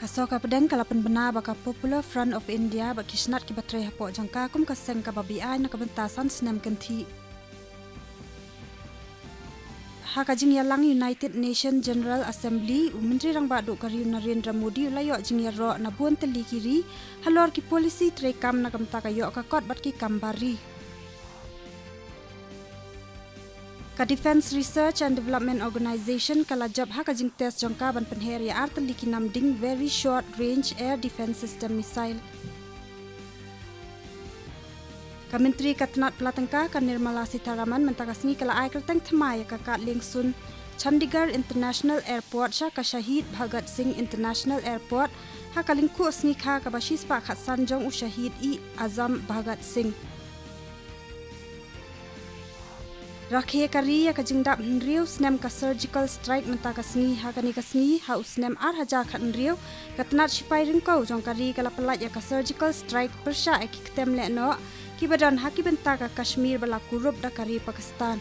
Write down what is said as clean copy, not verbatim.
Kasoka pedeng kalapan benar baka Popular Front of India bak kisnat ki batre hapo jangka kum kaseng ka babi ai na kabentasan senam kenti. Hakajing yalang United Nations General Assembly Menteri rang badu kari Narendra Modi ulayo jing yaro na buan teli kiri halor ki polisi trekam na kamta kayo kakot bat ki kambari. Ka Defence Research and Development Organisation kalajab hakajing test jangka ban penher ya arteli ki namding Very Short Range Air Defence System Missile. Ka Menteri Katnat Pelatangka ka Nirmala Sitharaman mentakasngi kala ai kerteng thmai ka kat lingsun Chandigarh International Airport sha ka Shahid Bhagat Singh International Airport hakalingku asngi kha ka bashis pa khat sanjong u Shahid I Azam Bhagat Singh. Rakhe kari ya kajingdap nriu snem ka surgical strike mentakasngi hakani kasngi ha usnem ar haja khat nriu katnat sipai ringkau jong kari kala pelat ya ka surgical strike persha ekik tem le no ki badan haki benta ka Kashmir bala kurup da kari Pakistan.